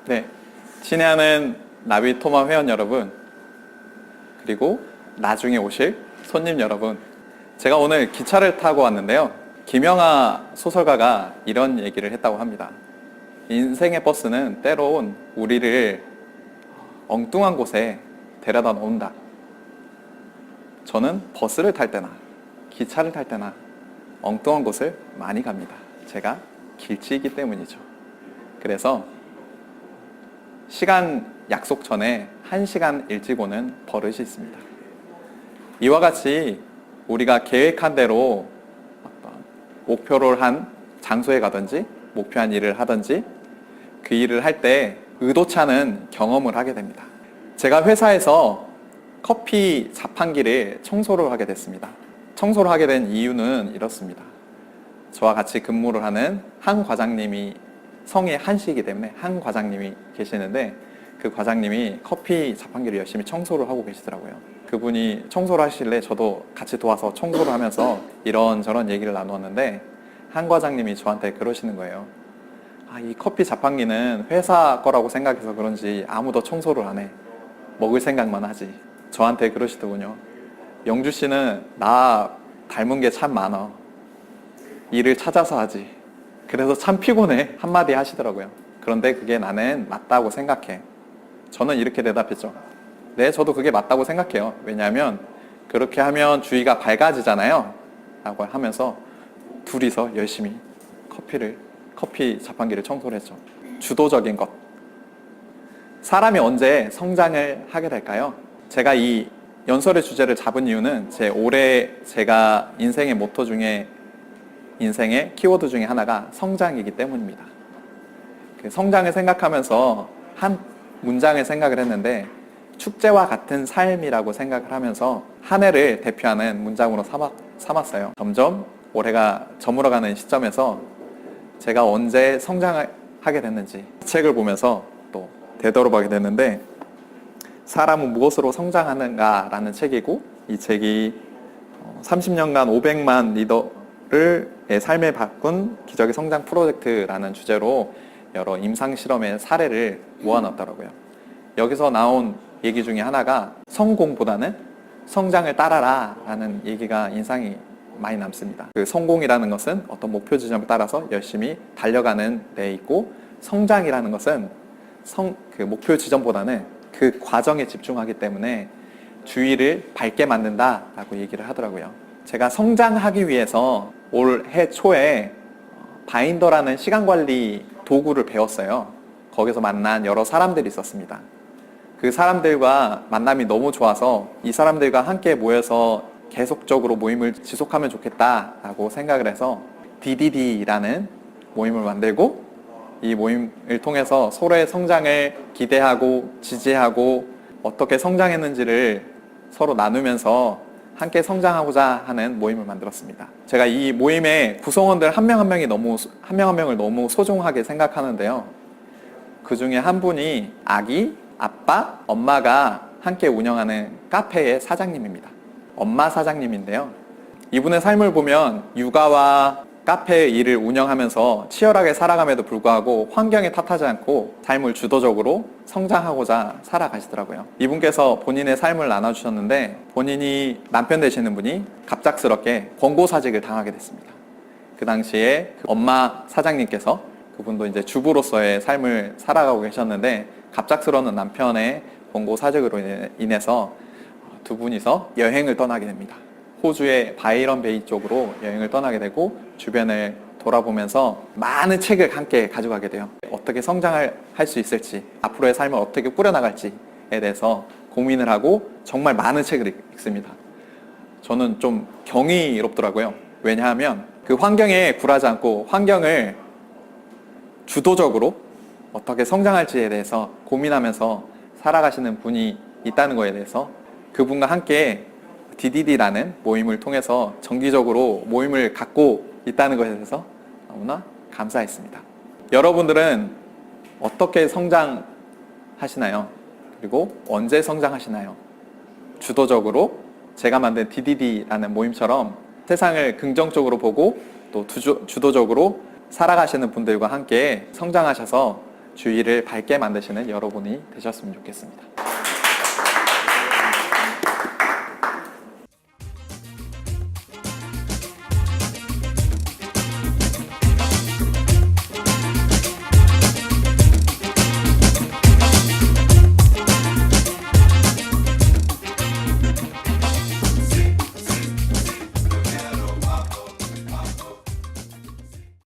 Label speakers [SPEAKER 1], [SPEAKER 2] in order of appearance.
[SPEAKER 1] 네, 친애하는 나비 토마 회원 여러분, 그리고 나중에 오실 손님 여러분, 제가 오늘 기차를 타고 왔는데요. 김영하 소설가가 이런 얘기를 했다고 합니다. 인생의 버스는 때론 우리를 엉뚱한 곳에 데려다 놓는다. 저는 버스를 탈 때나 기차를 탈 때나 엉뚱한 곳을 많이 갑니다. 제가 길치이기 때문이죠. 그래서 시간 약속 전에 1시간 일찍 오는 버릇이 있습니다. 이와 같이 우리가 계획한 대로 어떤 목표를 한 장소에 가든지 목표한 일을 하든지 그 일을 할 때 의도치 않은 경험을 하게 됩니다. 제가 회사에서 커피 자판기를 청소를 하게 됐습니다. 청소를 하게 된 이유는 이렇습니다. 저와 같이 근무를 하는 한 과장님이 성이 한씨이기 때문에 한 과장님이 계시는데 그 과장님이 커피 자판기를 열심히 청소를 하고 계시더라고요. 그분이 청소를 하시길래 저도 같이 도와서 청소를 하면서 이런저런 얘기를 나누었는데 한 과장님이 저한테 그러시는 거예요. 이 커피 자판기는 회사 거라고 생각해서 그런지 아무도 청소를 안 해. 먹을 생각만 하지. 저한테 그러시더군요. 영주 씨는 나 닮은 게 참 많아. 일을 찾아서 하지. 그래서 참 피곤해. 한마디 하시더라고요. 그런데 그게 나는 맞다고 생각해. 저는 이렇게 대답했죠. 네, 저도 그게 맞다고 생각해요. 왜냐하면 그렇게 하면 주위가 밝아지잖아요. 라고 하면서 둘이서 열심히 커피 자판기를 청소를 했죠. 주도적인 것. 사람이 언제 성장을 하게 될까요? 제가 이 연설의 주제를 잡은 이유는 올해 제가 인생의 모토 중에 인생의 키워드 중에 하나가 성장이기 때문입니다. 그 성장을 생각하면서 한 문장을 생각을 했는데 축제와 같은 삶이라고 생각을 하면서 한 해를 대표하는 문장으로 삼았어요. 점점 올해가 저물어가는 시점에서 제가 언제 성장을 하게 됐는지 책을 보면서 또 되돌아보게 됐는데 사람은 무엇으로 성장하는가 라는 책이고 이 책이 30년간 500만 리더를 삶을 바꾼 기적의 성장 프로젝트라는 주제로 여러 임상 실험의 사례를 모아놨더라고요. 여기서 나온 얘기 중에 하나가 성공보다는 성장을 따라라 라는 얘기가 인상이 많이 남습니다. 그 성공이라는 것은 어떤 목표 지점에 따라서 열심히 달려가는 데 있고 성장이라는 것은 그 목표 지점보다는 그 과정에 집중하기 때문에 주위를 밝게 만든다라고 얘기를 하더라고요. 제가 성장하기 위해서 올해 초에 바인더라는 시간관리 도구를 배웠어요. 거기서 만난 여러 사람들이 있었습니다. 그 사람들과 만남이 너무 좋아서 이 사람들과 함께 모여서 계속적으로 모임을 지속하면 좋겠다라고 생각을 해서 DDD라는 모임을 만들고 이 모임을 통해서 서로의 성장을 기대하고 지지하고 어떻게 성장했는지를 서로 나누면서 함께 성장하고자 하는 모임을 만들었습니다. 제가 이 모임의 구성원들 한 명 한 명을 너무 소중하게 생각하는데요. 그 중에 한 분이 아기, 아빠, 엄마가 함께 운영하는 카페의 사장님입니다. 엄마 사장님인데요. 이분의 삶을 보면 육아와 카페 일을 운영하면서 치열하게 살아감에도 불구하고 환경에 탓하지 않고 삶을 주도적으로 성장하고자 살아가시더라고요. 이분께서 본인의 삶을 나눠주셨는데 본인이 남편 되시는 분이 갑작스럽게 권고사직을 당하게 됐습니다. 그 당시에 그 엄마 사장님께서 그분도 이제 주부로서의 삶을 살아가고 계셨는데 갑작스러운 남편의 권고사직으로 인해서 두 분이서 여행을 떠나게 됩니다. 호주의 바이런 베이 쪽으로 여행을 떠나게 되고 주변을 돌아보면서 많은 책을 함께 가져가게 돼요. 어떻게 성장을 할 수 있을지, 앞으로의 삶을 어떻게 꾸려나갈지에 대해서 고민을 하고 정말 많은 책을 읽습니다. 저는 좀 경이롭더라고요. 왜냐하면 그 환경에 굴하지 않고 환경을 주도적으로 어떻게 성장할지에 대해서 고민하면서 살아가시는 분이 있다는 것에 대해서 그분과 함께 DDD라는 모임을 통해서 정기적으로 모임을 갖고 있다는 것에 대해서 너무나 감사했습니다. 여러분들은 어떻게 성장하시나요? 그리고 언제 성장하시나요? 주도적으로 제가 만든 DDD라는 모임처럼 세상을 긍정적으로 보고 또 주도적으로 살아가시는 분들과 함께 성장하셔서 주위를 밝게 만드시는 여러분이 되셨으면 좋겠습니다.